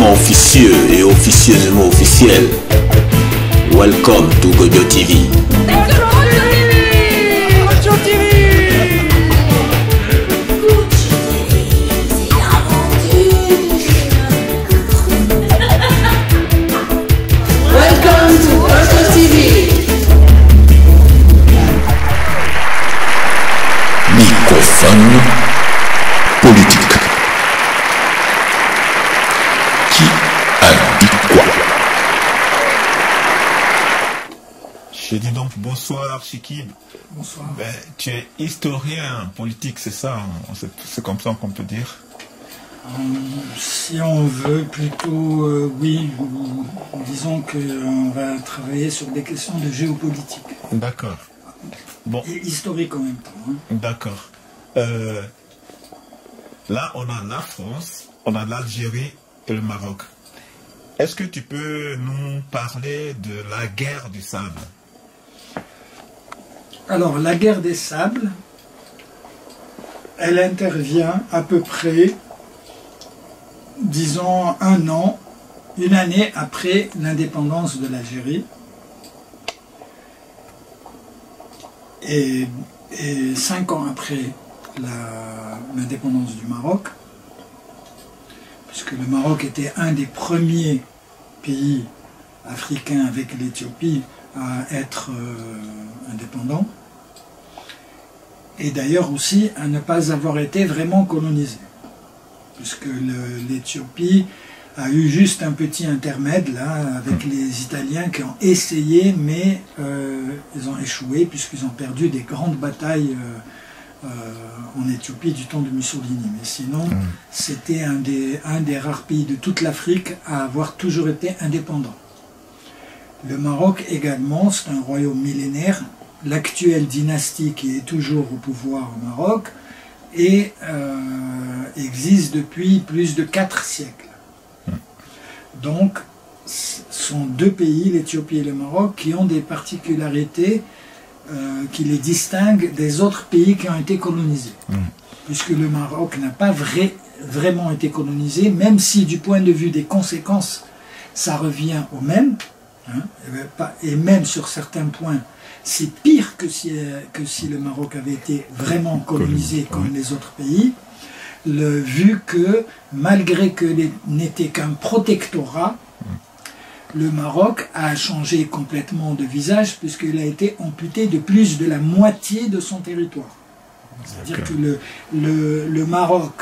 officiellement officieux et officieusement officiel. Welcome to Gojo TV. Gojo TV. Welcome to Gojo TV. Microphone politique. Qui a dit quoi? Je dis donc bonsoir Chikib. Bonsoir. Ben, tu es historien politique, c'est ça, c'est comme ça qu'on peut dire. Si on veut, plutôt oui, disons qu'on va travailler sur des questions de géopolitique. D'accord. Bon. Et historique en même temps. Hein. D'accord. Là, on a la France, on a l'Algérie et le Maroc. Est-ce que tu peux nous parler de la guerre du sable? Alors, la guerre des sables, elle intervient à peu près, disons, une année après l'indépendance de l'Algérie et 5 ans après l'indépendance du Maroc, puisque le Maroc était un des premiers pays africains avec l'Éthiopie à être indépendant, et d'ailleurs aussi à ne pas avoir été vraiment colonisé, puisque l'Éthiopie a eu juste un petit intermède là avec les Italiens qui ont essayé, mais ils ont échoué puisqu'ils ont perdu des grandes batailles en Éthiopie du temps de Mussolini. Mais sinon, c'était un des rares pays de toute l'Afrique à avoir toujours été indépendant. Le Maroc également, c'est un royaume millénaire. L'actuelle dynastie qui est toujours au pouvoir au Maroc et existe depuis plus de 4 siècles. Donc, ce sont deux pays, l'Éthiopie et le Maroc, qui ont des particularités qui les distinguent des autres pays qui ont été colonisés. Puisque le Maroc n'a pas vraiment été colonisé, même si du point de vue des conséquences, ça revient au même, hein, et même sur certains points, c'est pire que si le Maroc avait été vraiment colonisé comme les autres pays, vu que malgré que n'était qu'un protectorat, le Maroc a changé complètement de visage puisqu'il a été amputé de plus de la moitié de son territoire. C'est-à-dire que le Maroc,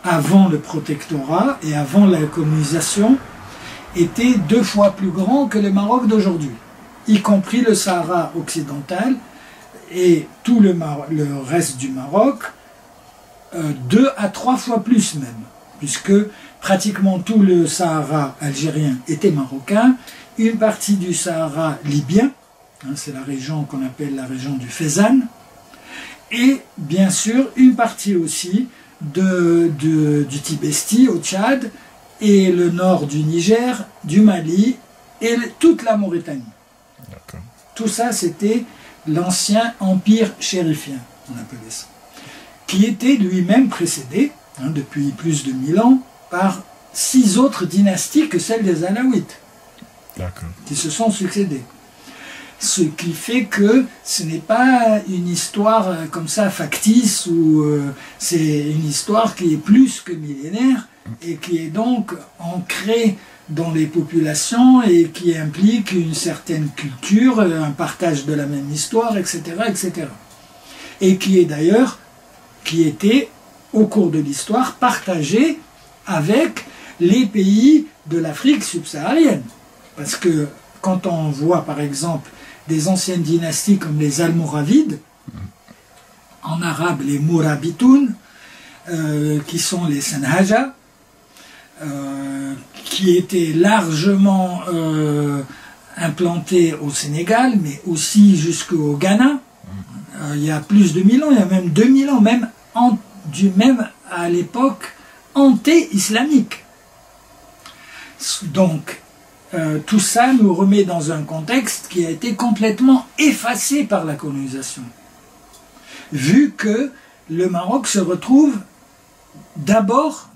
avant le protectorat et avant la colonisation, était 2 fois plus grand que le Maroc d'aujourd'hui, y compris le Sahara occidental et tout le reste du Maroc, 2 à 3 fois plus même, puisque pratiquement tout le Sahara algérien était marocain, une partie du Sahara libyen, hein, c'est la région qu'on appelle la région du Fezzan, et bien sûr une partie aussi du Tibesti au Tchad, et le nord du Niger, du Mali, et toute la Mauritanie. Tout ça, c'était l'ancien empire chérifien, on appelait ça, qui était lui-même précédé, hein, depuis plus de 1000 ans, par 6 autres dynasties que celles des Alaouites, qui se sont succédées. Ce qui fait que ce n'est pas une histoire comme ça factice, ou c'est une histoire qui est plus que millénaire, et qui est donc ancrée dans les populations et qui implique une certaine culture, un partage de la même histoire, etc., etc. Et qui est d'ailleurs, qui était au cours de l'histoire partagé avec les pays de l'Afrique subsaharienne. Parce que quand on voit par exemple des anciennes dynasties comme les Almoravides, en arabe les Mourabitoun, qui sont les Senhaja, qui étaient largement implantés au Sénégal, mais aussi jusqu'au Ghana. Il y a plus de 1000 ans, il y a même 2000 ans, même à l'époque anté-islamique. Donc, tout ça nous remet dans un contexte qui a été complètement effacé par la colonisation. Vu que le Maroc se retrouve d'abord,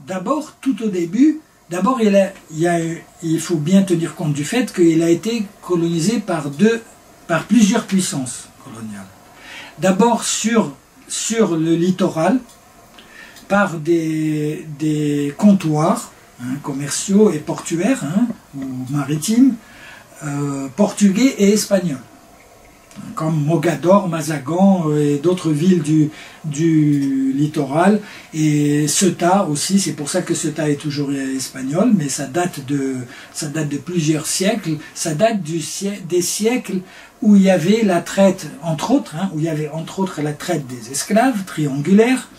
tout au début, D'abord, il faut bien tenir compte du fait qu'il a été colonisé par plusieurs puissances coloniales. D'abord sur le littoral, par des comptoirs commerciaux et portuaires, ou maritimes, portugais et espagnols, comme Mogador, Mazagan et d'autres villes du littoral, et Ceuta aussi. C'est pour ça que Ceuta est toujours espagnol, mais ça date de plusieurs siècles. Ça date des siècles où il y avait la traite, entre autres, où il y avait entre autres la traite des esclaves triangulaires,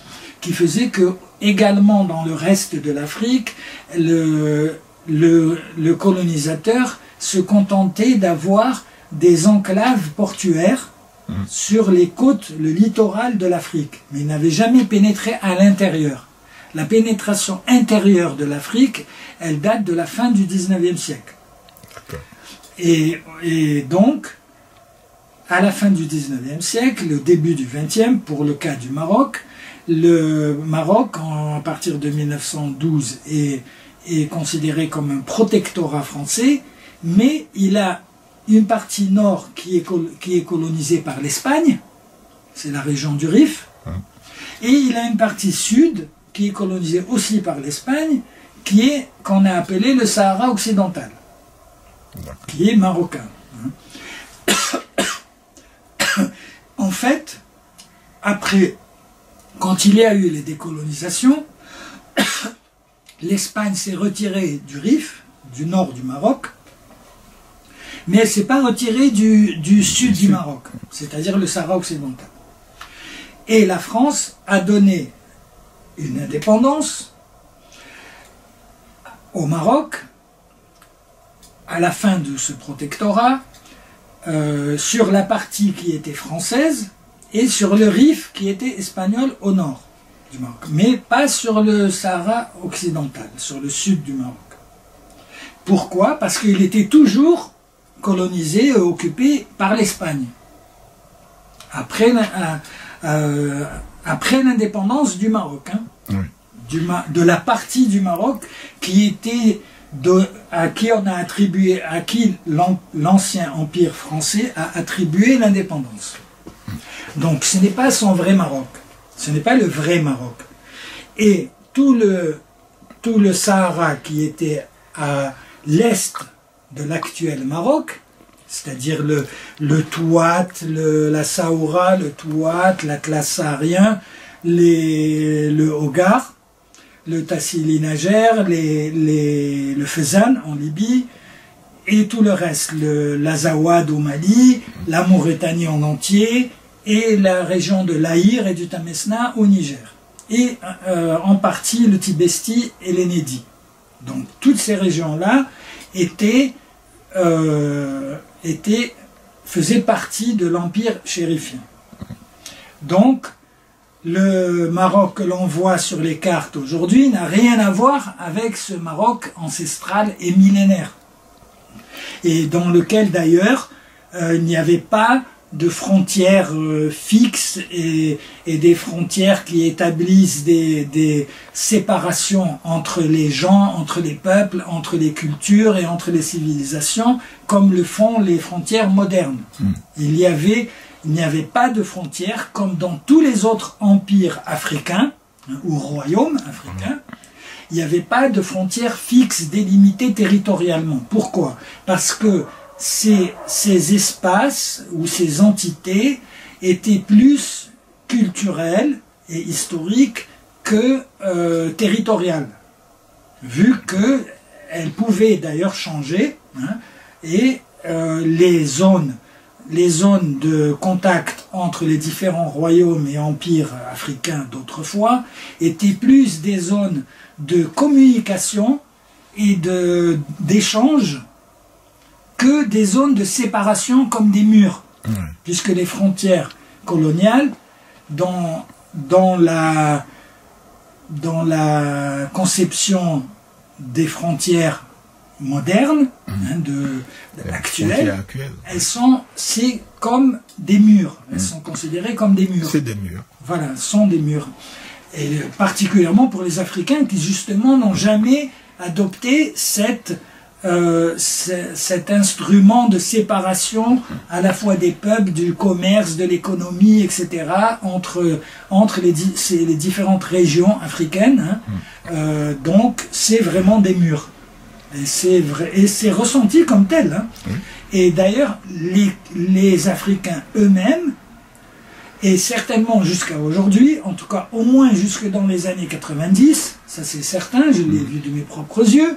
qui faisait que également dans le reste de l'Afrique, le colonisateur se contentait d'avoir des enclaves portuaires sur les côtes, le littoral de l'Afrique. Mais il n'avait jamais pénétré à l'intérieur. La pénétration intérieure de l'Afrique, elle date de la fin du 19e siècle. Et donc, à la fin du 19e siècle, au début du 20e, pour le cas du Maroc, le Maroc, à partir de 1912, est considéré comme un protectorat français, mais il a une partie nord qui est colonisée par l'Espagne, c'est la région du Rif, et il a une partie sud qui est colonisée aussi par l'Espagne, qu'on a appelé le Sahara occidental, qui est marocain. En fait, après, quand il y a eu les décolonisations, l'Espagne s'est retirée du Rif, du nord du Maroc, mais elle ne s'est pas retirée du sud du Maroc, c'est-à-dire le Sahara occidental. Et la France a donné une indépendance au Maroc, à la fin de ce protectorat, sur la partie qui était française et sur le Rif qui était espagnol au nord du Maroc, mais pas sur le Sahara occidental, sur le sud du Maroc. Pourquoi? Parce qu'il était toujours colonisé et occupé par l'Espagne. Après l'indépendance du Maroc, de la partie du Maroc à qui l'ancien empire français a attribué l'indépendance. Donc ce n'est pas son vrai Maroc, ce n'est pas le vrai Maroc. Et tout le Sahara qui était à l'est de l'actuel Maroc, c'est-à-dire le Touat, la Saoura, le Touat, l'Atlas saharien, le Hogar, le Tassili Najer, le Fezzan en Libye, et tout le reste, l'Azawad au Mali, la Mauritanie en entier, et la région de l'Aïr et du Tamesna au Niger. Et en partie le Tibesti et l'Enedi. Donc toutes ces régions-là faisaient partie de l'empire chérifien. Donc le Maroc que l'on voit sur les cartes aujourd'hui n'a rien à voir avec ce Maroc ancestral et millénaire. Et dans lequel d'ailleurs il n'y avait pas de frontières fixes et des frontières qui établissent des séparations entre les gens, entre les peuples, entre les cultures et entre les civilisations, comme le font les frontières modernes. Il n'y avait pas de frontières comme dans tous les autres empires africains, ou royaumes africains. Il n'y avait pas de frontières fixes délimitées territorialement. Pourquoi? Parce que ces espaces ou ces entités étaient plus culturelles et historiques que territoriales, vu qu'elles pouvaient d'ailleurs changer, et les zones de contact entre les différents royaumes et empires africains d'autrefois étaient plus des zones de communication et d'échange que des zones de séparation comme des murs, puisque les frontières coloniales, dans la conception des frontières modernes, actuelles, c'est comme des murs, elles sont considérées comme des murs. C'est des murs. Voilà, sont des murs. Et particulièrement pour les Africains qui justement n'ont jamais adopté cet instrument de séparation à la fois des peuples, du commerce, de l'économie, etc., entre les différentes régions africaines. Hein. Donc, c'est vraiment des murs. Et c'est ressenti comme tel. Hein. Et d'ailleurs, les Africains eux-mêmes, et certainement jusqu'à aujourd'hui, en tout cas au moins jusque dans les années 90, ça c'est certain, je l'ai vu de mes propres yeux,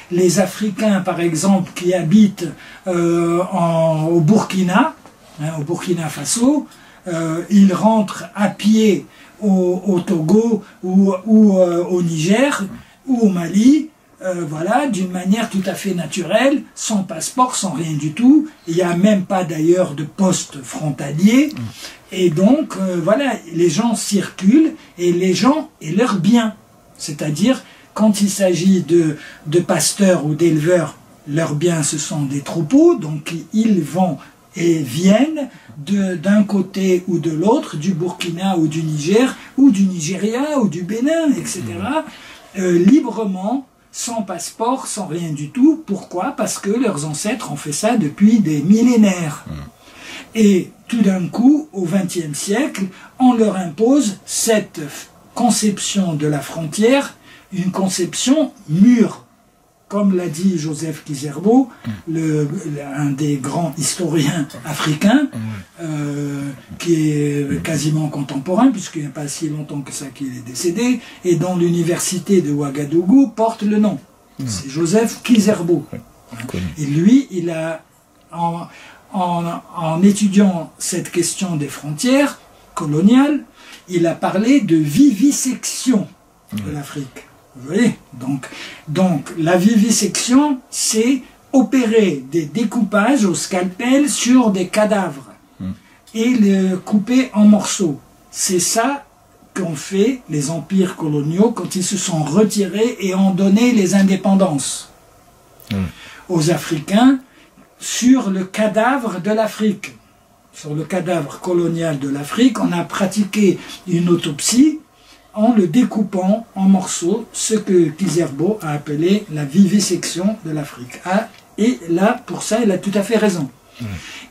les Africains par exemple qui habitent au Burkina, hein, au Burkina Faso, ils rentrent à pied au Togo ou au Niger ou au Mali, voilà, d'une manière tout à fait naturelle, sans passeport, sans rien du tout. Il n'y a même pas d'ailleurs de poste frontalier. Et donc, voilà, les gens circulent et les gens et leurs biens. C'est-à-dire, quand il s'agit de pasteurs ou d'éleveurs, leurs biens, ce sont des troupeaux, donc ils vont et viennent d'un côté ou de l'autre, du Burkina ou du Niger, ou du Nigeria ou du Bénin, etc., librement, sans passeport, sans rien du tout. Pourquoi? Parce que leurs ancêtres ont fait ça depuis des millénaires. Et tout d'un coup, au XXe siècle, on leur impose cette conception de la frontière, une conception mûre. Comme l'a dit Joseph Kizerbo, un des grands historiens africains, qui est quasiment contemporain, puisqu'il n'y a pas si longtemps que ça qu'il est décédé, et dont l'université de Ouagadougou porte le nom. C'est Joseph Kizerbo. Et lui, il a, en étudiant cette question des frontières coloniales, il a parlé de vivisection de l'Afrique. Vous voyez, donc la vivisection, c'est opérer des découpages au scalpel sur des cadavres et les couper en morceaux. C'est ça qu'ont fait les empires coloniaux quand ils se sont retirés et ont donné les indépendances aux Africains sur le cadavre de l'Afrique. Sur le cadavre colonial de l'Afrique, on a pratiqué une autopsie en le découpant en morceaux, ce que Kizerbo a appelé la vivisection de l'Afrique. Et là, pour ça, il a tout à fait raison.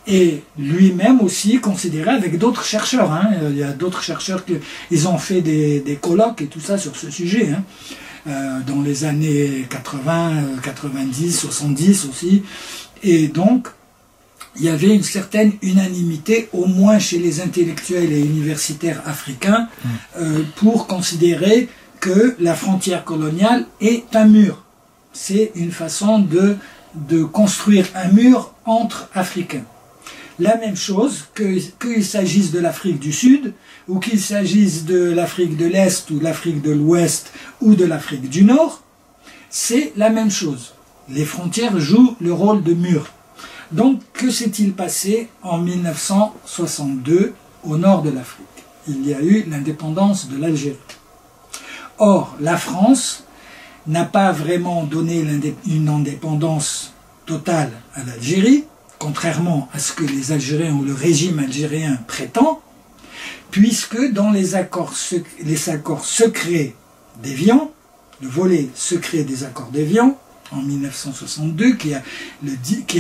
Et lui-même aussi considéré avec d'autres chercheurs. Hein, il y a d'autres chercheurs qui ont fait des colloques et tout ça sur ce sujet. Hein, dans les années 80, 90, 70 aussi. Et donc, il y avait une certaine unanimité, au moins chez les intellectuels et universitaires africains, pour considérer que la frontière coloniale est un mur. C'est une façon de construire un mur entre Africains. La même chose, qu'il s'agisse de l'Afrique du Sud, ou qu'il s'agisse de l'Afrique de l'Est, ou de l'Afrique de l'Ouest, ou de l'Afrique du Nord, c'est la même chose. Les frontières jouent le rôle de mur. Donc, que s'est-il passé en 1962 au nord de l'Afrique? Il y a eu l'indépendance de l'Algérie. Or, la France n'a pas vraiment donné une indépendance totale à l'Algérie, contrairement à ce que les Algériens ou le régime algérien prétend, puisque dans les accords secrets d'Évian, le volet secret des accords d'Évian, en 1962, qui a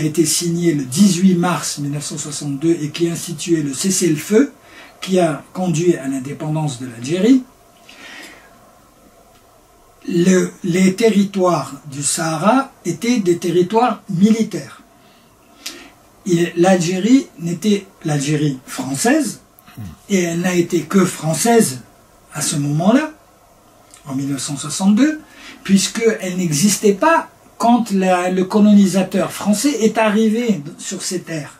été signé le 18 mars 1962 et qui a institué le cessez-le-feu, qui a conduit à l'indépendance de l'Algérie. Les territoires du Sahara étaient des territoires militaires. L'Algérie n'était l'Algérie française, et elle n'a été que française à ce moment-là, en 1962, puisqu'elle n'existait pas quand le colonisateur français est arrivé sur ces terres.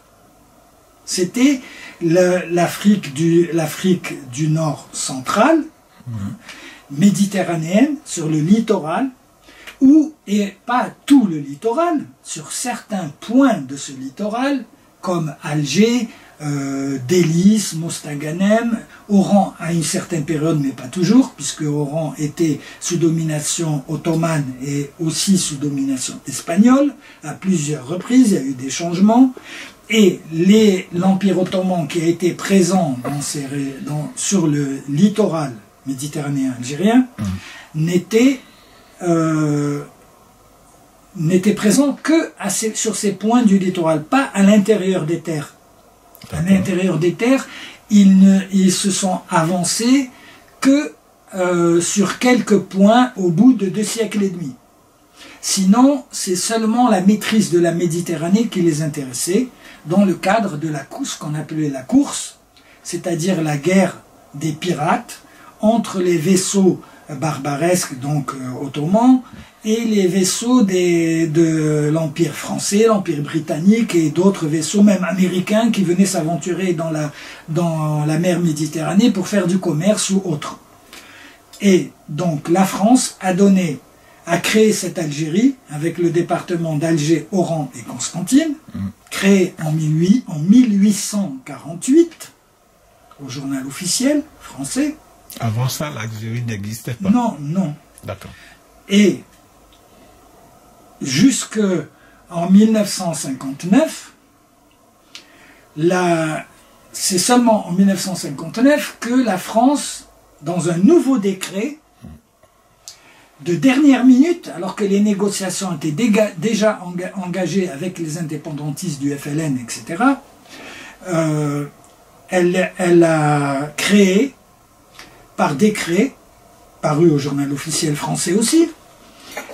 C'était l'Afrique du Nord central, méditerranéenne, sur le littoral, et pas tout le littoral, sur certains points de ce littoral, comme Alger, Délice, Mostaganem, Oran à une certaine période, mais pas toujours, puisque Oran était sous domination ottomane et aussi sous domination espagnole, à plusieurs reprises, il y a eu des changements, et l'Empire ottoman qui a été présent sur le littoral méditerranéen algérien n'était n'étaient présents que sur ces points du littoral, pas à l'intérieur des terres. À l'intérieur des terres, ils se sont avancés que sur quelques points au bout de 2 siècles et demi. Sinon, c'est seulement la maîtrise de la Méditerranée qui les intéressait, dans le cadre de ce qu'on appelait la course, c'est-à-dire la guerre des pirates entre les vaisseaux barbaresques, donc ottomans, et les vaisseaux de l'Empire français, l'Empire britannique et d'autres vaisseaux, même américains, qui venaient s'aventurer dans la mer Méditerranée pour faire du commerce ou autre. Et donc la France a créé cette Algérie avec le département d'Alger, Oran et Constantine, créé en 1848 au journal officiel français. Avant ça, l'Algérie n'existait pas. Non, non. D'accord. Et jusqu'en 1959, c'est seulement en 1959 que la France, dans un nouveau décret de dernière minute, alors que les négociations étaient déjà engagées avec les indépendantistes du FLN, etc., elle a créé, par décret, paru au journal officiel français aussi,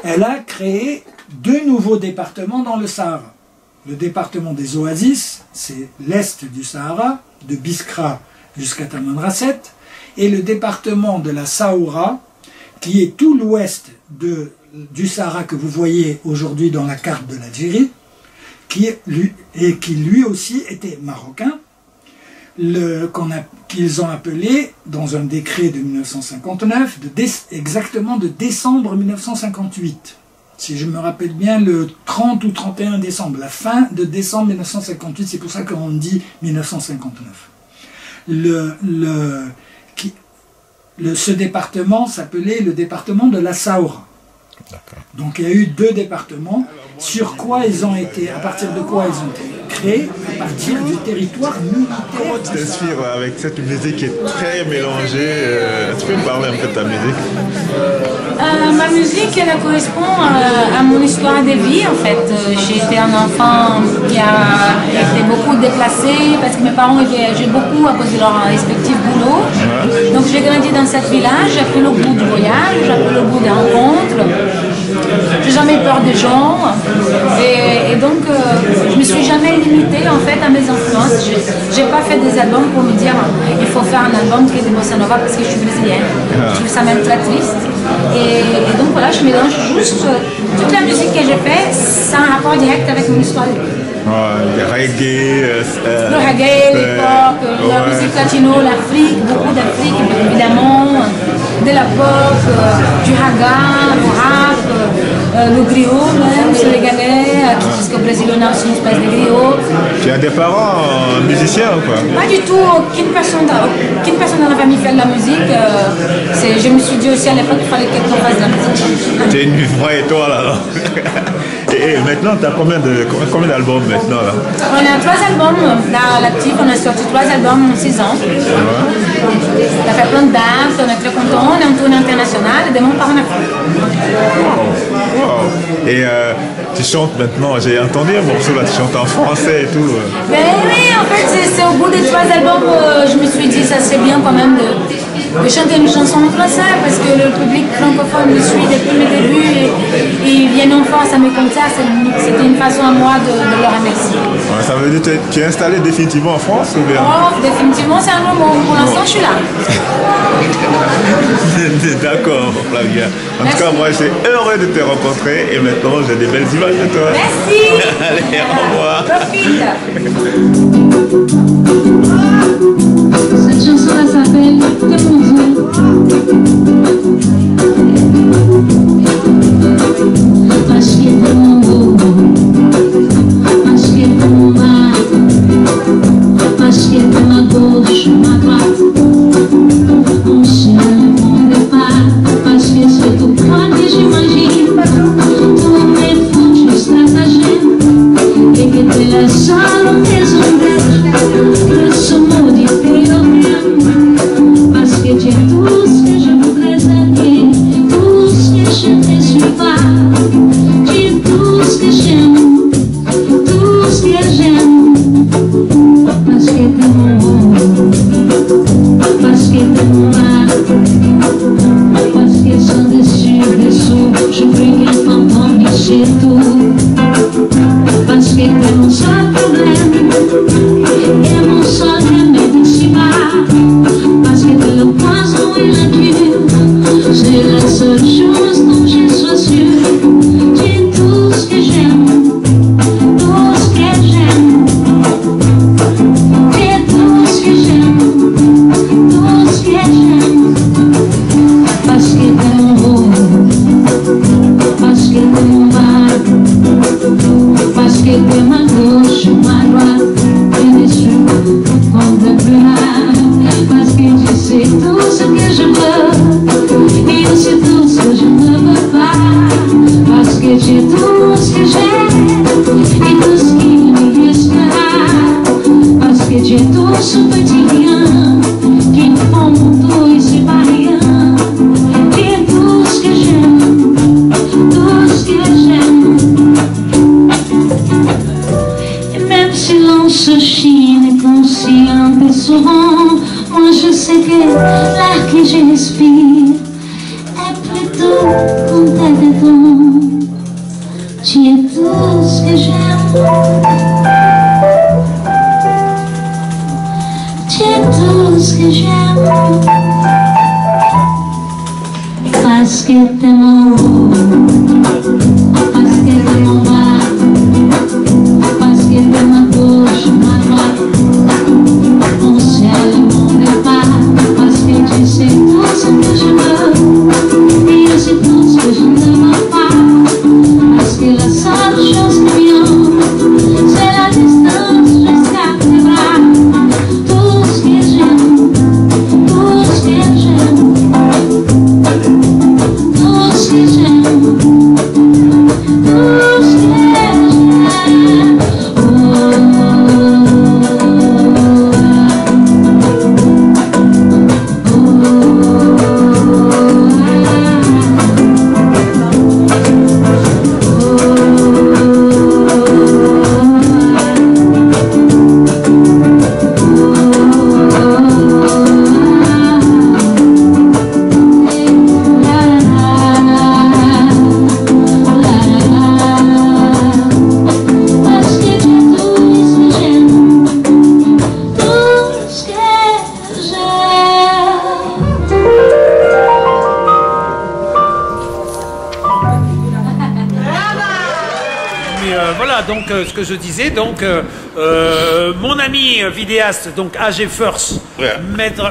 elle a créé 2 nouveaux départements dans le Sahara. Le département des Oasis, c'est l'est du Sahara, de Biskra jusqu'à Tamanrasset, et le département de la Saoura, qui est tout l'ouest du Sahara que vous voyez aujourd'hui dans la carte de l'Algérie, qui lui aussi était marocain, qu'ils ont appelé, dans un décret de 1959, exactement de décembre 1958. Si je me rappelle bien, le 30 ou 31 décembre, la fin de décembre 1958, c'est pour ça qu'on dit 1959. Ce département s'appelait le département de la Saoura. Donc il y a eu 2 départements, à partir de quoi ils ont été créés, à partir du territoire militaire. Comment tu t'inspires avec cette musique qui est très mélangée? Tu peux me parler un peu de ta musique? Ma musique, elle correspond à mon histoire de vie en fait. J'ai été un enfant qui a été beaucoup déplacé parce que mes parents viageaient beaucoup à cause de leur respectif boulot. Donc j'ai grandi dans ce village, j'ai pris le goût du voyage, j'ai pris le goût des rencontres. J'ai jamais eu peur des gens et donc je me suis jamais limitée en fait à mes influences. J'ai pas fait des albums pour me dire il faut faire un album qui est de bossa nova parce que je suis brésilienne. Je trouve ça même très triste et donc voilà, je mélange juste toute la musique que j'ai faite, c'est un rapport direct avec mon histoire de vie. Le reggae, le reggae, l'époque, la musique latino, l'Afrique, beaucoup d'Afrique évidemment, de la pop, du raga, du rap, le griot même, sénégalais, parce qu'au Brésil on a aussi une espèce de griot. Tu as des parents musiciens ou quoi? Pas du tout, aucune personne dans la famille fait de la musique. Je me suis dit aussi à l'époque qu'il fallait que quelqu'un fasse de la musique. Tu es une vraie étoile alors. Et maintenant, tu as combien d'albums maintenant là? On a 3 albums, là, l'actif, on a sorti 3 albums en 6 ans. On a fait plein de dates, on est très contents, on est en tournée internationale et demain on part en Afrique. Wow. Et tu chantes maintenant, j'ai entendu un morceau là, tu chantes en français et tout. Ben oui, en fait, c'est au bout des 3 albums, je me suis dit ça c'est bien quand même de chanter une chanson en français parce que le public francophone me suit depuis mes débuts et ils viennent en France à me comme ça, c'était une façon à moi de leur remercier. Ouais, ça veut dire que tu es installé définitivement en France ou bien? Oh, définitivement c'est un gros mot, pour l'instant je suis là. D'accord Flavia. En tout cas moi j'ai heureux de te rencontrer et maintenant j'ai des belles images de toi. Merci. Allez, au revoir. Profite. Cette chanson elle s'appelle De mon vœu. Acho que é tão bom, acho que é tão má, acho que é tão agosto, magoado, chão, départ, parce que ce que tu crois j'imagine, tout mes foutus stratagèmes, et que tu es la seule raison d'être, le son j'ai tout, parce que t'es mon seul problème, et mon seul remède ici-bas, parce que t'es le poison et la cure, c'est la seule chose dont je sois sûre. Tu es tout ce que j'aime, tout ce que j'aime, tu es tout ce que j'aime, tout ce que j'aime, parce que t'es mon beau, parce que t'es mon bas, parce que t'es ma gauche, ma droite, tu es sûr qu'on ne peut plus mal, parce que tu sais tout ce que je veux, et aussi tout ce que je ne veux pas, parce que tu es tout ce que j'aime, et tout ce qui me restera, parce que tu es tout ce petit rien, qui me font mon tout et c'est pas rien, tu es tout ce que j'aime, tout ce que j'aime. Et même si l'on se chine conscient et souvent, moi je sais que l'air que je respire est plutôt content. Tu es tout ce que j'aime, tu es tout ce que j'aime, parce que t'es mon haut, parce que t'es mon bas, parce que t'es ma gauche, ma droite, mon ciel et mon départ, parce que tu sais tout ce que je veux, et aussi tout ce que je ne veux pas, parce que la seule chose qui vient, c'est la distance jusqu'à tes bras, tout ce que j'aime, tout ce que j'aime, tout ce que j'aime, tout ce que j'aime. Parce que tu es tout ce que j'aime, tout ce que Mais voilà, donc ce que je disais, donc mon ami vidéaste, donc AG First, Ouais.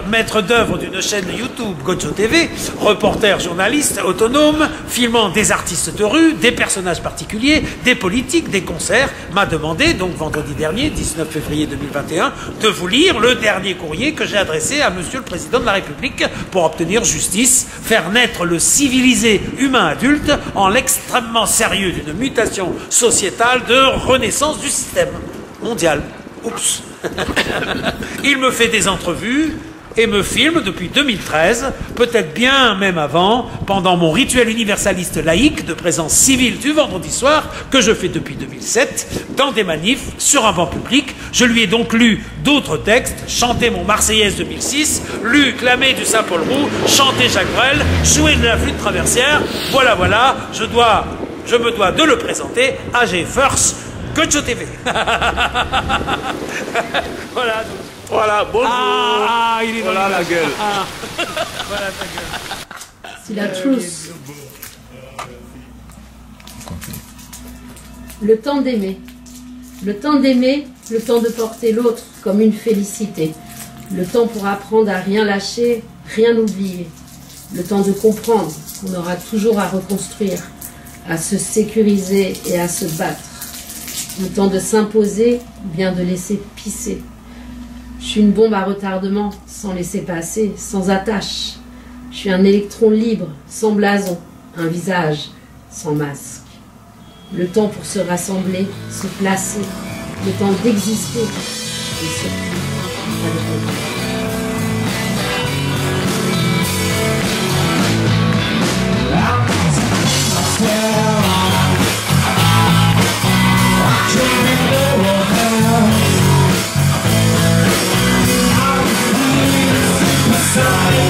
maître d'œuvre d'une chaîne YouTube Gojo TV, reporter, journaliste, autonome, filmant des artistes de rue, des personnages particuliers, des politiques, des concerts, m'a demandé, donc vendredi dernier, 19 février 2021, de vous lire le dernier courrier que j'ai adressé à Monsieur le Président de la République pour obtenir justice, faire naître le civilisé humain adulte en l'extrêmement sérieux d'une mutation sociétale de renaissance du système mondial. Oups. Il me fait des entrevues et me filme depuis 2013, peut-être bien même avant, pendant mon rituel universaliste laïque de présence civile du vendredi soir, que je fais depuis 2007, dans des manifs, sur un banc public. Je lui ai donc lu d'autres textes, chanté mon Marseillaise 2006, lu Clamé du Saint-Paul Roux, chanté Jacques Brel, joué de la flûte traversière. Voilà, voilà, je me dois de le présenter, AG First, Gojo TV. Voilà. Donc. Voilà, bonjour. Ah, il est Voilà la gueule. Ah. Voilà ta gueule. C'est la truth. Le temps d'aimer. Le temps d'aimer, le temps de porter l'autre comme une félicité. Le temps pour apprendre à rien lâcher, rien oublier. Le temps de comprendre qu'on aura toujours à reconstruire, à se sécuriser et à se battre. Le temps de s'imposer ou bien de laisser pisser. Je suis une bombe à retardement, sans laisser passer, sans attache. Je suis un électron libre, sans blason, un visage, sans masque. Le temps pour se rassembler, se placer, le temps d'exister, et surtout, pas de regret. Sorry.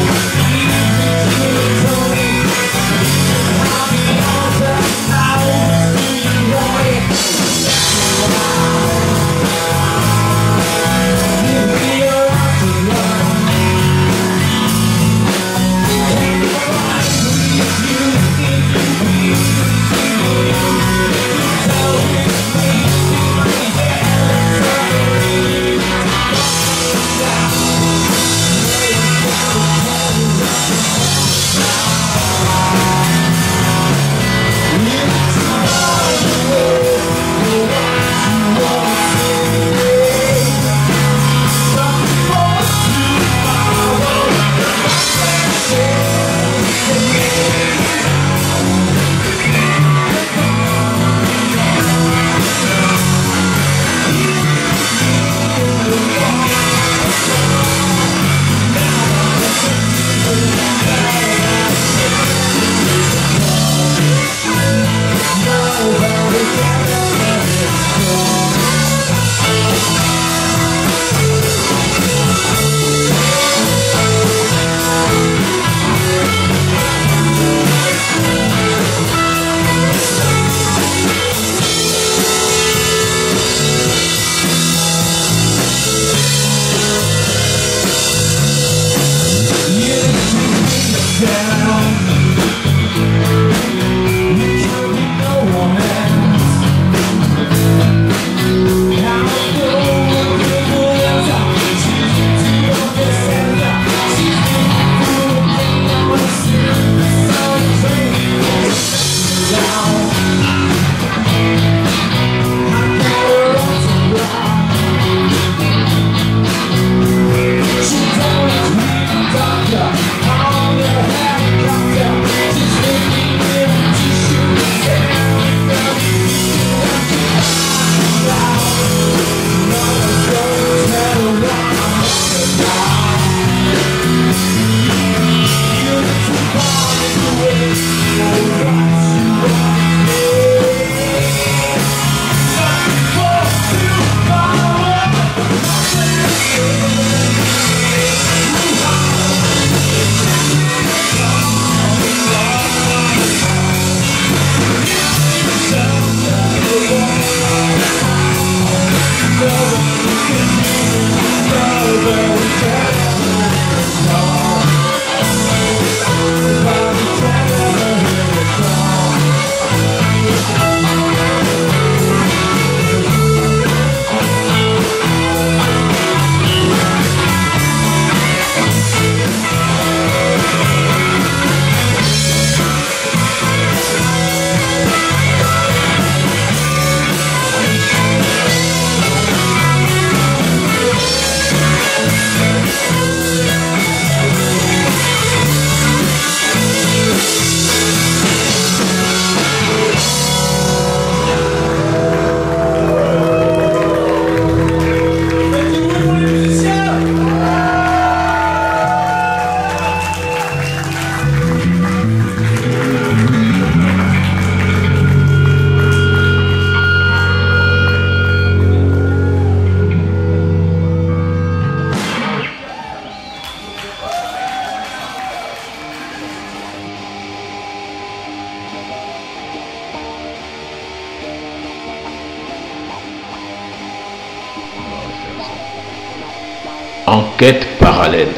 Enquête parallèle.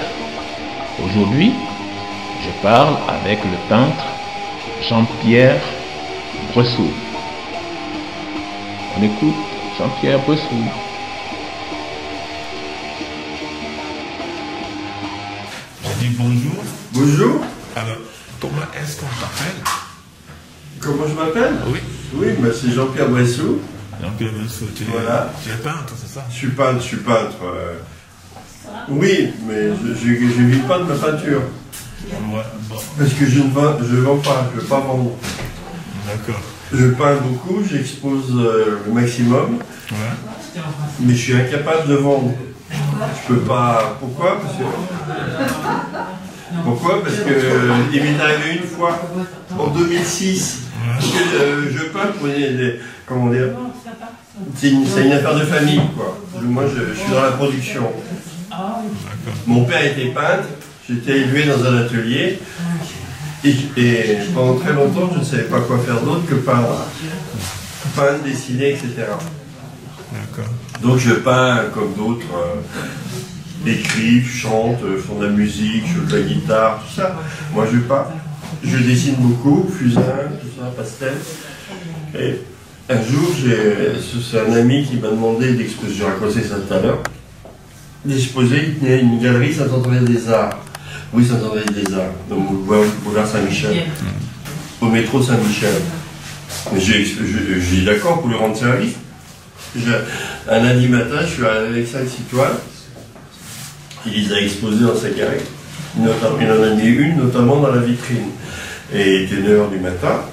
Aujourd'hui, je parle avec le peintre Jean-Pierre Bressoux. On écoute Jean-Pierre Bressoux. Je dis bonjour. Bonjour. Alors, comment est-ce qu'on t'appelle? Comment je m'appelle? Oui. Oui, bah c'est Jean-Pierre Bressoux. Jean-Pierre Bressoux, tu es peintre, c'est ça? Je suis peintre. Oui, mais je ne vis pas de ma peinture. Ouais, bon. Parce que je vends pas, je ne veux pas vendre. D'accord. Je peins beaucoup, j'expose le maximum. Ouais. Mais je suis incapable de vendre. Je peux pas. Pourquoi? Parce que il m'est arrivé une fois, en 2006, que je peins pour comment dire, c'est une affaire de famille, quoi. Moi, je suis dans la production. Mon père était peintre, j'étais élevé dans un atelier, et pendant très longtemps, je ne savais pas quoi faire d'autre que peindre, dessiner, etc. Donc je peins comme d'autres. Écrivent, chantent, font de la musique, jouent de la guitare, tout ça. Moi je peins, je dessine beaucoup, fusain, tout ça, pastel. Et un jour, c'est un ami qui m'a demandé d'exposer, j'ai raconté ça tout à l'heure, d'exposer, il tenait une galerie Saint-André des Arts. Oui, Saint-André des Arts, donc boulevard Saint-Michel, au métro Saint-Michel. J'ai dit d'accord pour lui rendre service. Un lundi matin, je suis allé avec 5-6 toiles. Il les a exposées dans sa galerie. Il en a mis une, notamment dans la vitrine. Et il était 9h du matin.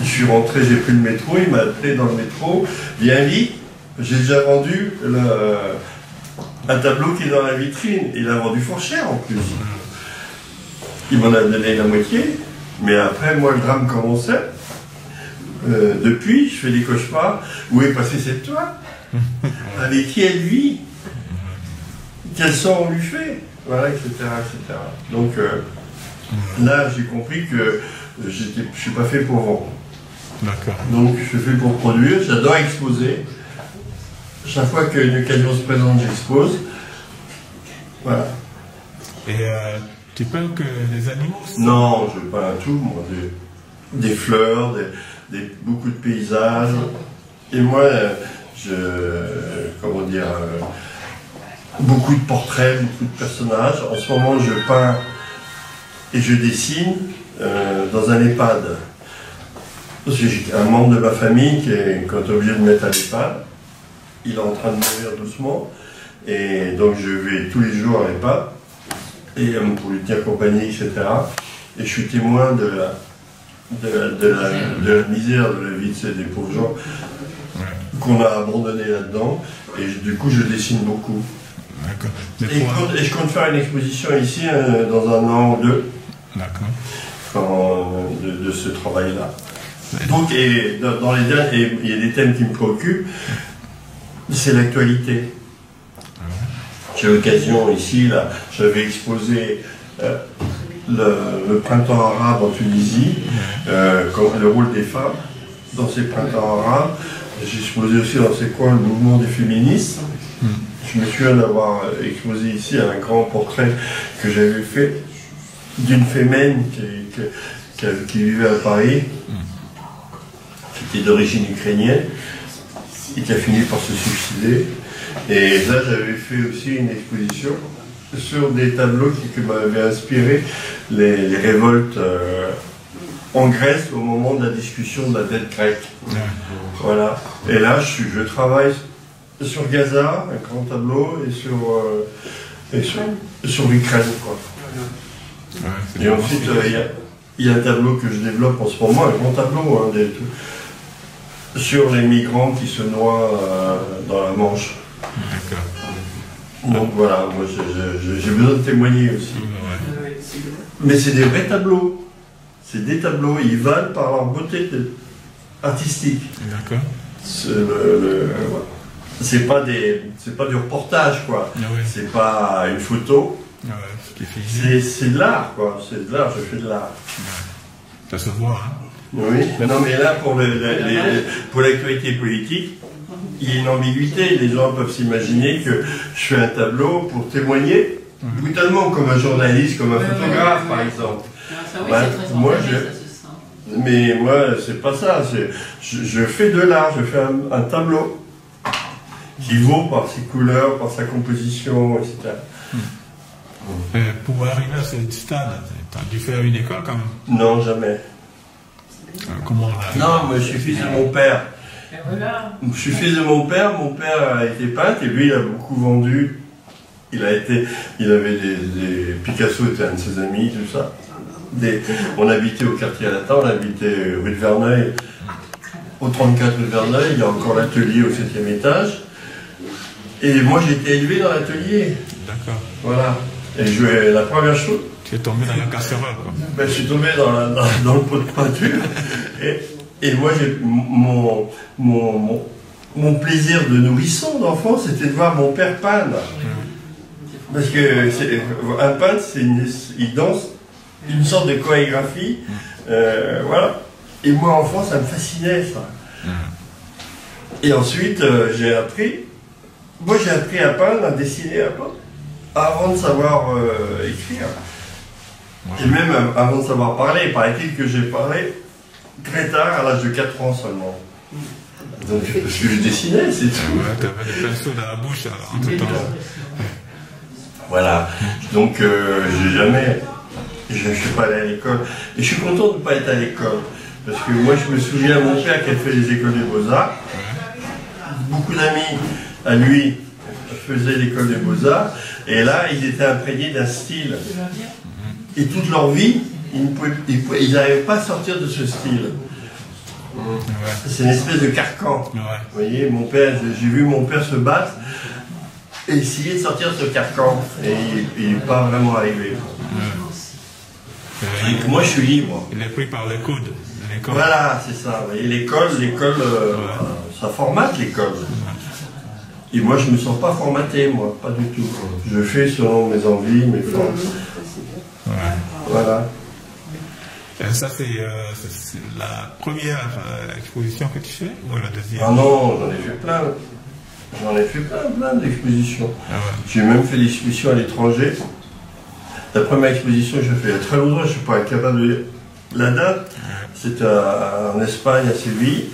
Je suis rentré, j'ai pris le métro, il m'a appelé dans le métro. Viens vite, j'ai déjà vendu un tableau qui est dans la vitrine. Il a vendu fort cher en plus. Il m'en a donné la moitié. Mais après, moi, le drame commençait. Depuis, je fais des cauchemars. Où est passée cette toile? Avec qui elle vit? Quel sort on lui fait? Voilà, etc. etc. Donc là, j'ai compris que je ne suis pas fait pour vendre. D'accord. Donc je suis fait pour produire, j'adore exposer. Chaque fois qu'une occasion se présente, j'expose. Voilà. Et tu peins que les animaux? Non, je peins tout, moi. Des fleurs, beaucoup de paysages. Et moi, comment dire... beaucoup de portraits, beaucoup de personnages. En ce moment, je peins et je dessine dans un EHPAD. J'ai un membre de ma famille qui est obligé de mettre à l'EHPAD. Il est en train de mourir doucement. Et donc, je vais tous les jours à l'EHPAD et pour lui tenir compagnie, etc. Et je suis témoin de la misère de la vie des pauvres gens qu'on a abandonnés là-dedans. Et du coup, je dessine beaucoup. Et je compte faire une exposition ici dans un an ou deux. De ce travail-là. Donc, et dans les derniers, il y a des thèmes qui me préoccupent. C'est l'actualité. J'ai l'occasion ici, là, j'avais exposé le printemps arabe en Tunisie, le rôle des femmes dans ces printemps arabes. J'ai exposé aussi dans ces coins le mouvement des féministes. Je me souviens d'avoir exposé ici un grand portrait que j'avais fait d'une fémène qui vivait à Paris, qui était d'origine ukrainienne et qui a fini par se suicider. Et là, j'avais fait aussi une exposition sur des tableaux qui m'avaient inspiré les révoltes en Grèce au moment de la discussion de la dette grecque. Voilà. Et là, je travaille sur Gaza, un grand tableau, et sur l'Ukraine, quoi. Et ensuite, il y a un tableau que je développe en ce moment, un grand tableau, sur les migrants qui se noient dans la Manche. Donc voilà, moi j'ai besoin de témoigner aussi. Mais c'est des vrais tableaux. C'est des tableaux, ils valent par leur beauté artistique. D'accord. C'est pas du reportage, quoi. C'est pas une photo. C'est de l'art, quoi. C'est de l'art, je fais de l'art. Ça se voit, hein. Oui. Non, mais là, pour l'actualité politique, il y a une ambiguïté. Les gens peuvent s'imaginer que je fais un tableau pour témoigner, brutalement, comme un journaliste, comme un photographe, par exemple. Mais moi, c'est pas ça. Je fais de l'art, je fais un tableau qui vaut par ses couleurs, par sa composition, etc. Pour arriver à ce stade, tu as dû faire une école quand même? Non, jamais. Comment on a... Non, moi je suis fils de mon père. Je suis fils de mon père a été peintre et lui il a beaucoup vendu. Il avait des Picasso était un de ses amis, tout ça. On habitait au quartier latin, on habitait rue de Verneuil, au 34 rue de Verneuil, il y a encore l'atelier au 7e étage. Et moi j'ai été élevé dans l'atelier. D'accord. Voilà. Et la première chose. Tu es tombé dans la casserole, quoi. Ben, je suis tombé dans le pot de peinture. Et moi, mon plaisir de nourrisson d'enfant, c'était de voir mon père peindre. Parce que un peintre, il danse une sorte de chorégraphie. Voilà. Et moi, enfant, ça me fascinait, ça. Et ensuite, j'ai appris. Moi, j'ai appris à peindre, à dessiner, à peindre, avant de savoir écrire. Et même avant de savoir parler, paraît-il que j'ai parlé très tard, à l'âge de 4 ans seulement. Donc, parce que je dessinais, c'est tout. Ouais, t'avais des pinceaux dans la bouche, alors, entre temps. Voilà. Donc, je suis pas allé à l'école. Et je suis content de ne pas être à l'école. Parce que moi, je me souviens, mon père qui a fait les écoles des Beaux-Arts, beaucoup d'amis à lui faisaient l'école des Beaux-Arts, et là, ils étaient imprégnés d'un style. Et toute leur vie, ils n'arrivaient pas à sortir de ce style. C'est une espèce de carcan. Vous voyez, mon père, j'ai vu mon père se battre et essayer de sortir de ce carcan. Et il n'est pas vraiment arrivé. Et moi, je suis libre. Il est pris par les coudes. Voilà, c'est ça. L'école, ça formate l'école. Et moi, je ne me sens pas formaté, moi, pas du tout. Je fais selon mes envies, mes forces. Voilà. Ça, c'est la première exposition que tu fais ou la deuxième? Ah non, j'en ai fait plein. J'en ai fait plein d'expositions. J'ai même fait des expositions à l'étranger. La première exposition que j'ai faite il y a très longtemps, je ne suis pas capable de dire la date. C'était en Espagne, à Séville.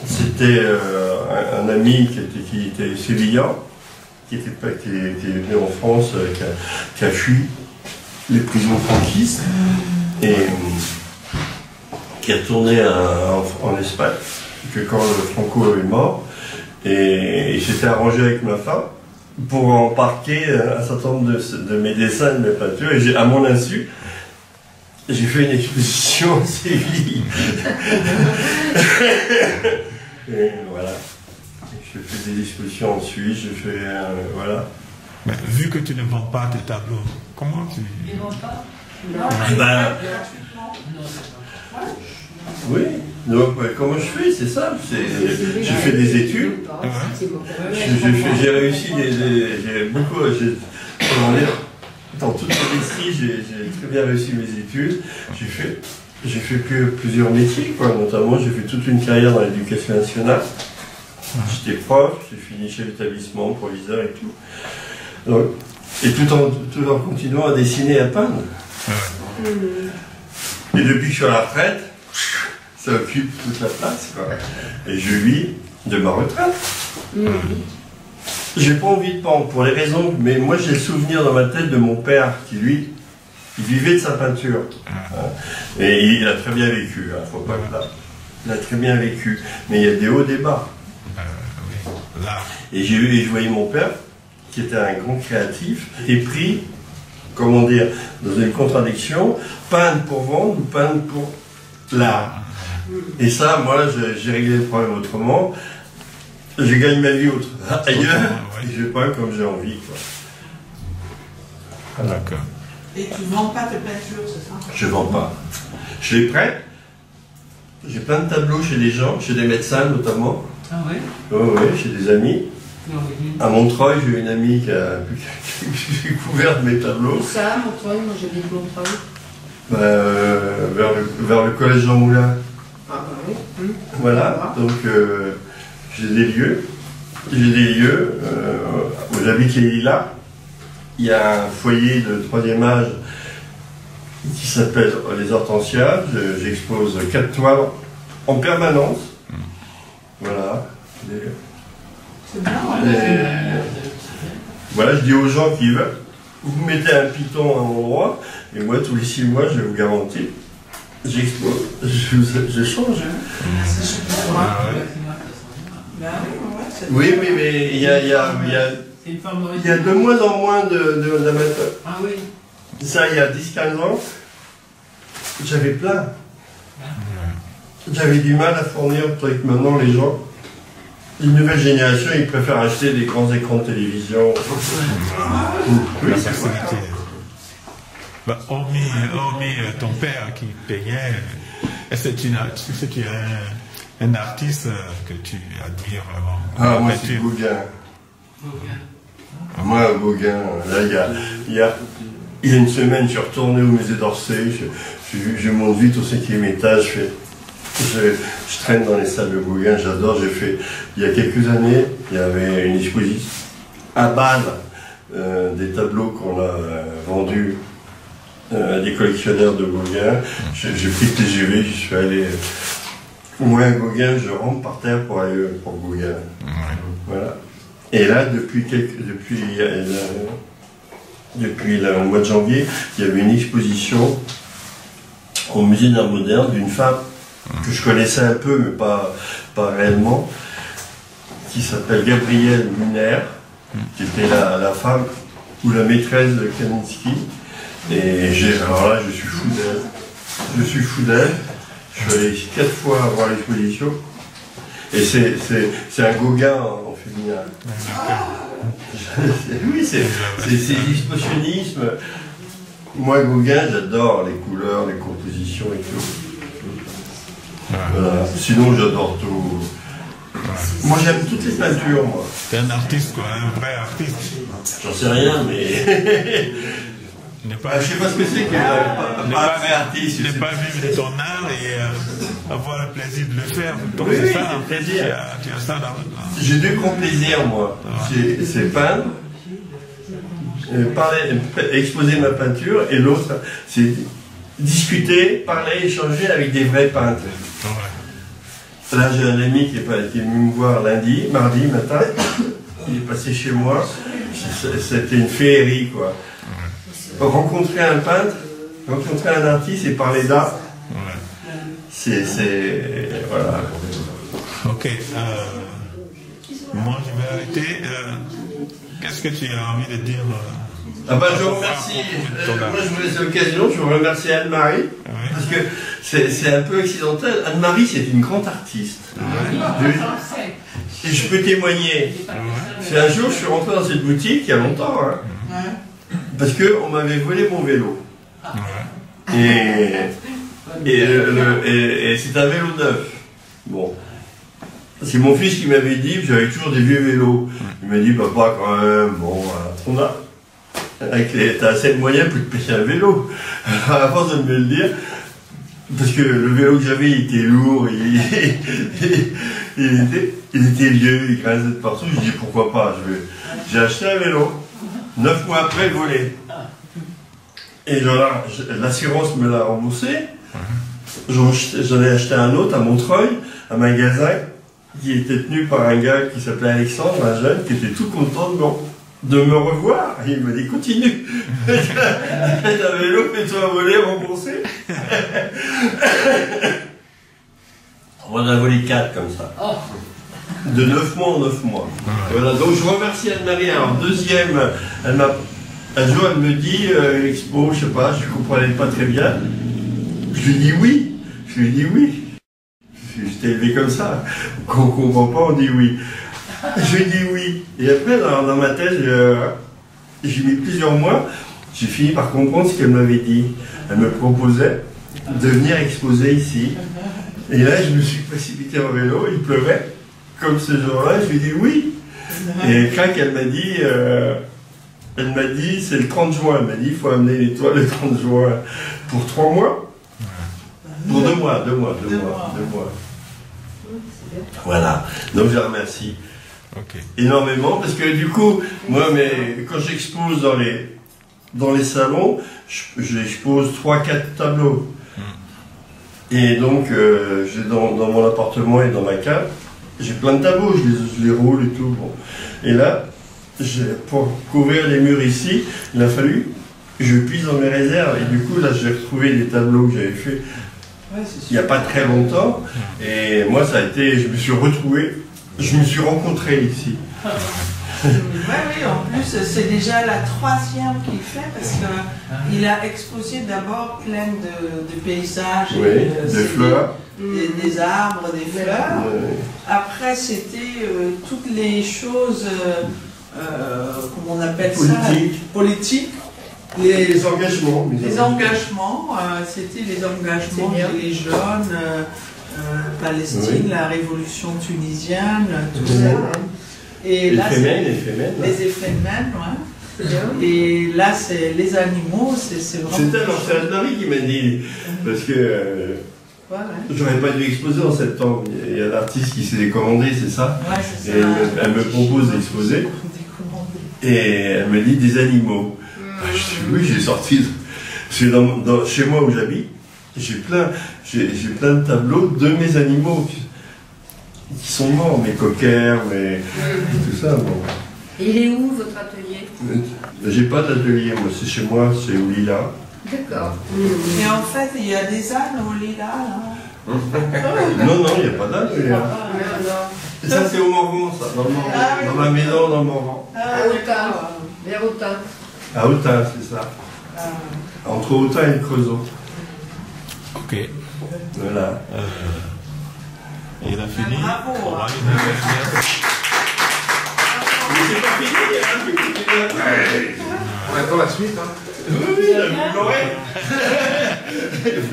C'était un ami qui était sévillan, qui est venu en France, qui a fui les prisons franquistes et qui a tourné en Espagne, que quand Franco est mort, et il s'était arrangé avec ma femme pour embarquer un certain nombre de mes dessins, de mes peintures, et à mon insu, j'ai fait une exposition à Séville. Et voilà. Je fais des expositions en Suisse, je fais... voilà. Mais vu que tu ne vends pas tes tableaux, comment tu... Ils ne vendent pas? Oui. Donc, comment je fais? C'est simple. J'ai fait des études. J'ai réussi j'ai beaucoup... Comment dire, dans toute l'industrie, j'ai très bien réussi mes études. J'ai fait plusieurs métiers, quoi. Notamment, j'ai fait toute une carrière dans l'éducation nationale. J'étais prof, j'ai fini chef d'établissement, proviseur et tout. Donc, et tout en continuant à dessiner et à peindre. Et depuis que je suis à la retraite, ça occupe toute la place, quoi. Et je vis de ma retraite. J'ai pas envie de peindre pour les raisons, mais moi j'ai le souvenir dans ma tête de mon père qui, lui, il vivait de sa peinture. Et il a très bien vécu, faut pas que là. Il a très bien vécu. Mais il y a des hauts, des bas. Et je voyais mon père, qui était un grand créatif, et pris, comment dire, dans une contradiction, peindre pour vendre ou peindre pour l'art. Et ça, moi, j'ai réglé le problème autrement. Je gagne ma vie ailleurs, et je peins comme j'ai envie, quoi. Voilà. D'accord. Et tu ne vends pas tes peintures, c'est ça? Je ne vends pas. Je les prête. J'ai plein de tableaux chez des gens, chez des médecins notamment. Ah oui? Oui, chez des amis. À Montreuil, j'ai une amie qui a découvert mes tableaux. Ça, Montreuil, moi j'habite Montreuil. Vers le collège Jean Moulin. Ah bah oui. Voilà, donc j'ai des lieux. Où j'habite les Lilas. Il y a un foyer de 3e âge qui s'appelle les Hortensias. J'expose 4 toiles en permanence. Voilà. C'est bien. Voilà, je dis aux gens qui veulent, vous mettez un piton à un endroit, et moi, tous les 6 mois, je vous garantis, j'expose, je change. Oui, mais il y a de moins en moins d'amateurs. Ah oui. Ça, il y a 10-15 ans, j'avais plein. J'avais du mal à fournir, avec maintenant les gens. Une nouvelle génération, ils préfèrent acheter des grands écrans de télévision. La facilité. Bah, hormis ton père qui payait, est-ce que tu es un artiste que tu admires vraiment? Ah, moi c'est Gauguin. Moi, Gauguin, là, il y a une semaine, je suis retourné au musée d'Orsay, je monte vite au 5e étage, je traîne dans les salles de Gauguin, j'adore, il y a quelques années, il y avait une exposition à Bâle, des tableaux qu'on a vendus à des collectionneurs de Gauguin. J'ai pris le TGV, je suis allé... Moi, à Gauguin, je rentre par terre pour aller pour Gauguin. Voilà. Et là, depuis le mois de janvier, il y avait une exposition au musée d'art moderne d'une femme que je connaissais un peu, mais pas réellement, qui s'appelle Gabrielle Muner, qui était la femme ou la maîtresse de Kandinsky. Et alors là, je suis fou d'elle. Je suis allé 4 fois voir l'exposition. Et c'est un Gauguin en féminin. Oui, c'est l'expressionnisme. Moi, Gauguin, j'adore les couleurs, les compositions et tout. Voilà. Sinon, j'adore tout. Moi, j'aime toutes les peintures, moi. T'es un artiste, quoi, un vrai artiste. J'en sais rien, mais... je sais pas ce que c'est qu'un vrai artiste. Ne pas vivre de ton art et avoir le plaisir de le faire. Donc, oui, c'est ça, c'est plaisir. Tu as ça dans... J'ai 2 grands plaisirs, moi. C'est peindre, exposer ma peinture, et l'autre, c'est discuter, parler, échanger avec des vrais peintres. Ouais. Là, j'ai un ami qui est venu me voir mardi matin. Il est passé chez moi. C'était une féerie, quoi. Ouais. Rencontrer un peintre, rencontrer un artiste et parler d'art, ouais. Voilà. Ok. Moi, je vais arrêter. Qu'est-ce que tu as envie de dire je vous remercie. Moi, je vous laisse l'occasion. Je vous remercie Anne-Marie. Ouais. Parce que c'est un peu accidentel. Anne-Marie, c'est une grande artiste. Ouais. Et je peux témoigner. C'est un jour, je suis rentré dans cette boutique, il y a longtemps, hein, parce qu'on m'avait volé mon vélo. Et c'est un vélo neuf. Bon. C'est mon fils qui m'avait dit, j'avais toujours des vieux vélos. Il m'a dit, papa, quand même, bon, on a. T'as assez de moyens pour te payer un vélo. Alors, à force de me le dire, parce que le vélo que j'avais, il était lourd, il était vieux, il grinçait de partout. Je dis, pourquoi pas, j'ai acheté un vélo. 9 mois après, volé. Et l'assurance me l'a remboursé. J'en ai acheté un autre à Montreuil, un magasin qui était tenu par un gars qui s'appelait Alexandre, un jeune, qui était tout content de me revoir. Et il m'a dit, continue. T'as un vélo, fais-toi voler, remboursé. On en a volé 4 comme ça. De 9 mois en 9 mois. Voilà, donc je remercie Anne-Marie. Alors, deuxième, un jour, elle me dit, expo, je sais pas, je comprenais pas très bien. Je lui dis oui. Je lui dis oui. J'étais élevé comme ça. Quand on comprend pas, on dit oui. Je lui dis oui. Et après, dans ma tête, j'ai mis plusieurs mois, j'ai fini par comprendre ce qu'elle m'avait dit. Elle me proposait de venir exposer ici. Et là, je me suis précipité en vélo, il pleuvait. Comme ce jour-là, je lui ai dit oui. Et crac, elle m'a dit, c'est le 30 juin. Elle m'a dit, il faut amener les toiles le 30 juin. Pour 3 mois. Pour 2 mois. Voilà, donc je la remercie énormément parce que du coup, moi, quand j'expose dans les salons, j'expose 3-4 tableaux. Et donc, dans mon appartement et dans ma cave, j'ai plein de tableaux, je les roule et tout. Bon. Et là, pour couvrir les murs ici, il a fallu que je puise dans mes réserves. Et du coup, là, j'ai retrouvé des tableaux que j'avais fait il n'y a pas très longtemps. Et moi, ça a été, je me suis retrouvé, je me suis rencontré ici. Oui, en plus, c'est déjà la 3e qu'il fait parce qu'il a exposé d'abord plein de paysages, des fleurs, des arbres, des fleurs. Après, c'était toutes les choses, comment on appelle politiques. Les engagements. Les engagements, c'était les engagements des jeunes, Palestine, la révolution tunisienne, tout ça. Et les là, effets Feynman, et là, c'est les animaux, c'est vraiment... C'était alors c'est Anne-Marie qui m'a dit, parce que j'aurais pas dû exposer en septembre. Il y a l'artiste qui s'est décommandé, c'est ça? Ouais, et elle me propose d'exposer. Et elle me dit des animaux. Je dis oui, j'ai sorti. Chez moi où j'habite, j'ai plein de tableaux de mes animaux qui sont morts, mes coquers, tout ça. Bon. Et il est où votre atelier? J'ai pas d'atelier, moi, c'est chez moi, c'est au Lila. D'accord. Et en fait, il y a des ânes au Lila, là. Non, il n'y a pas d'âne au Lila. Et ça, c'est au Morvan, ça, dans ma maison, dans le Morvan. À Autun, vers Autun. À Autun, c'est ça. Entre Autun et Creusot. Ok. Voilà. Il a fini. Bravo. Mais c'est pas fini, hein. On attend la suite, hein. Oui, vous l'aurez.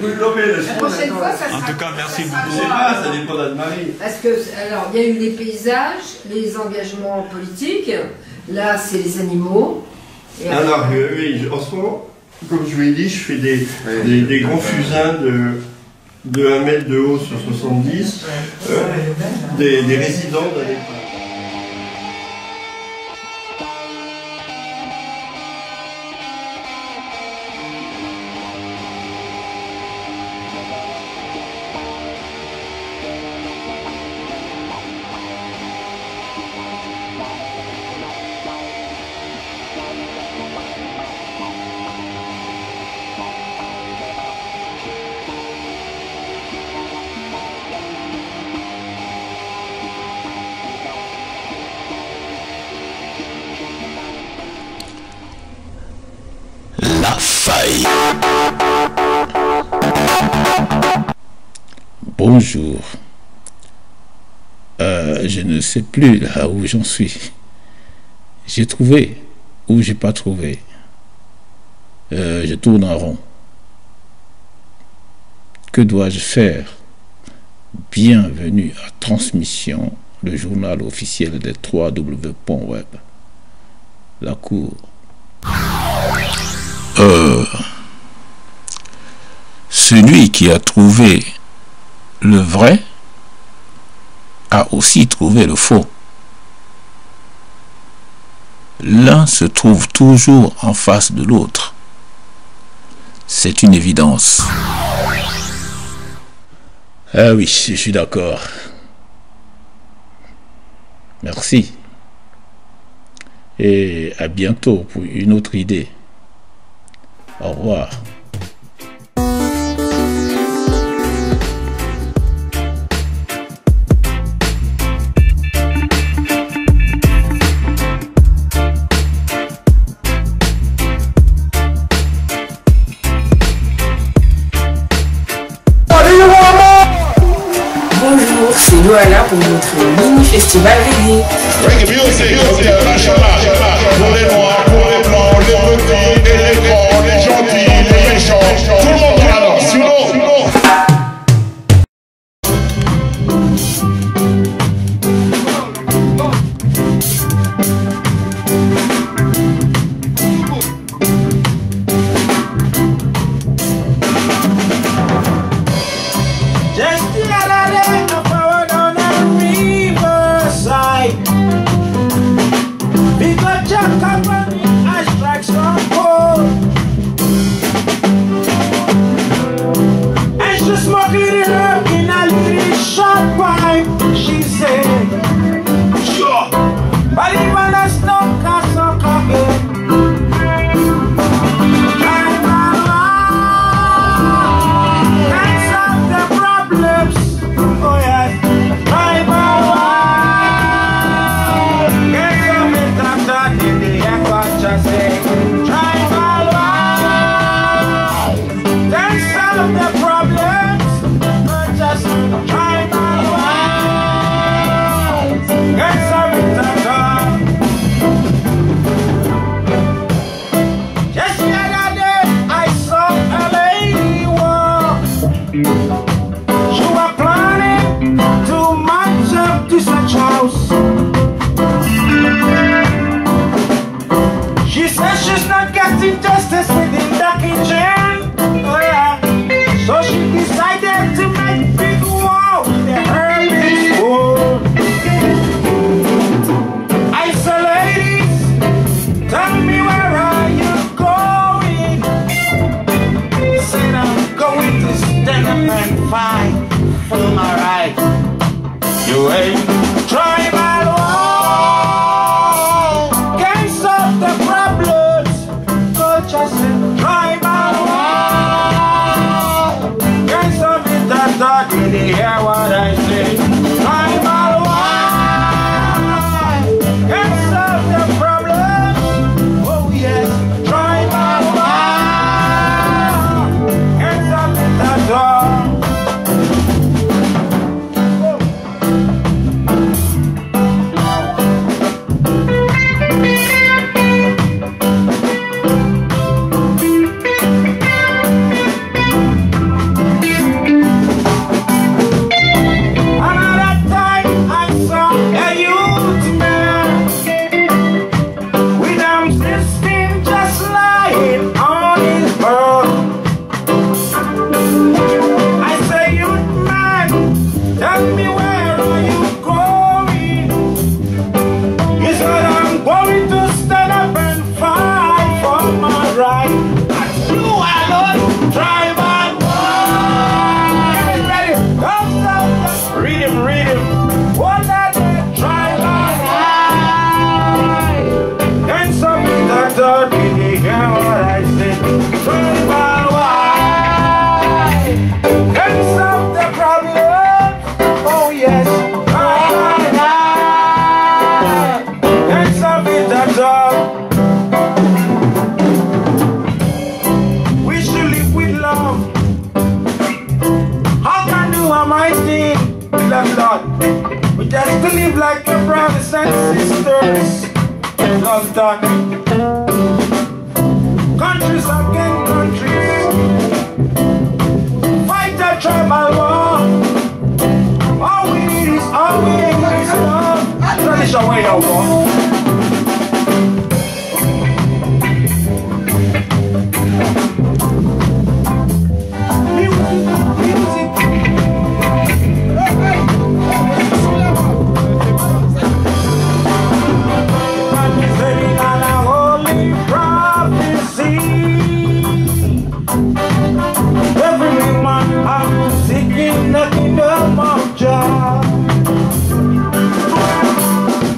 Vous l'aurez, la suite. La prochaine fois, ça sera... En tout cas, merci beaucoup. Je sais pas, ça dépend d'Anne-Marie. Parce que, alors, il y a eu les paysages, les engagements politiques. Là, c'est les animaux. Et alors, oui, en ce moment, comme je vous l'ai dit, je fais des grands fusains de 1 mètre de haut sur 70, des résidents d'un époque. La faille. Bonjour. Je ne sais plus là où j'en suis. J'ai trouvé ou j'ai pas trouvé. Je tourne en rond. Que dois-je faire? Bienvenue à Transmission, le journal officiel des 3W.web. La cour. Celui qui a trouvé le vrai a aussi trouvé le faux. L'un se trouve toujours en face de l'autre. C'est une évidence. Ah oui, je suis d'accord. Merci. Et à bientôt pour une autre idée. Au revoir. Bonjour, c'est Noala pour notre mini-festival reggae. Reggae music, pour les noirs, pour les blancs, les petits et les grands, les gentils, les méchants, tout le monde dans la danse, sinon. Just for my right. You ain't tribal war. Can't solve the problems. So just tribal war. Can't solve it that dark. Did you hear what I say? Tribal war. Can't solve the problem. Oh yes, tribal war. Can't solve it that dark. We just to live like your brothers and sisters. Well done. Countries against countries. Fight the tribal war. All we need is love. Tradition way of war.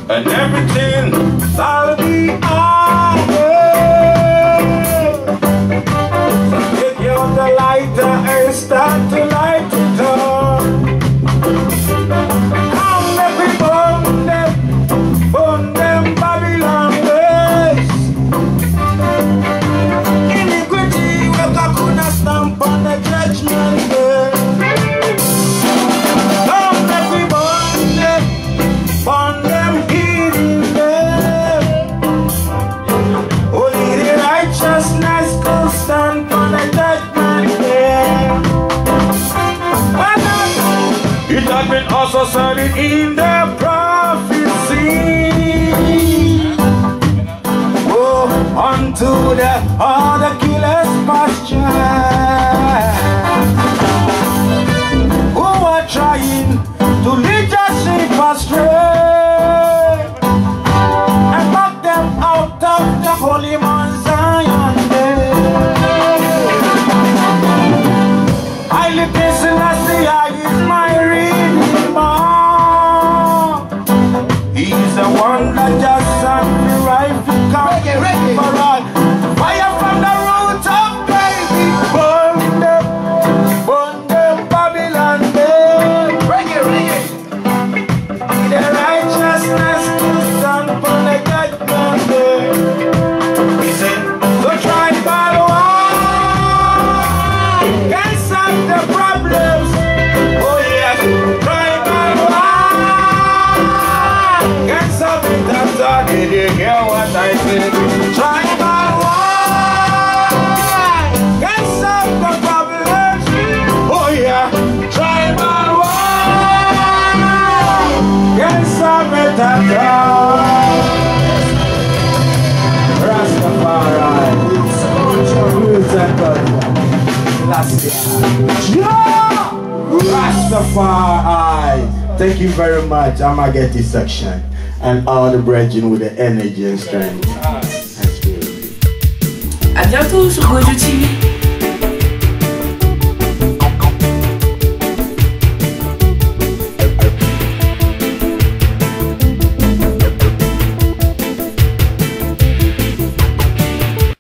And everything shall be alright. So take your the lighter and start to light it up. Come let me burn them Babylon days. Iniquity we could not stamp on the judgment day. Come let me burn them. Righteousness could stand for the judgment day. It had been also said in the prophecy. Oh, unto the other killer's pasture, who are trying to lead your sheep astray and knock them out of the holy Mount Zion. I live this and I say I is my redeemer. He's the one that just sang me right to come for all. Fire from the root of baby. Burn them Babylon day. The righteousness to stand for the judgment day. He said, so tribal war can solve the problems. Oh yes, tribal war can solve it. That's all. Did you hear what I said? Tribal war can solve the problems. Oh yeah, tribal war can solve it. That's all. Rastafari, Rastafari. Thank you very much. I'm gonna get this section and all the brethren with the energy and strength. À bientôt sur Gojo TV.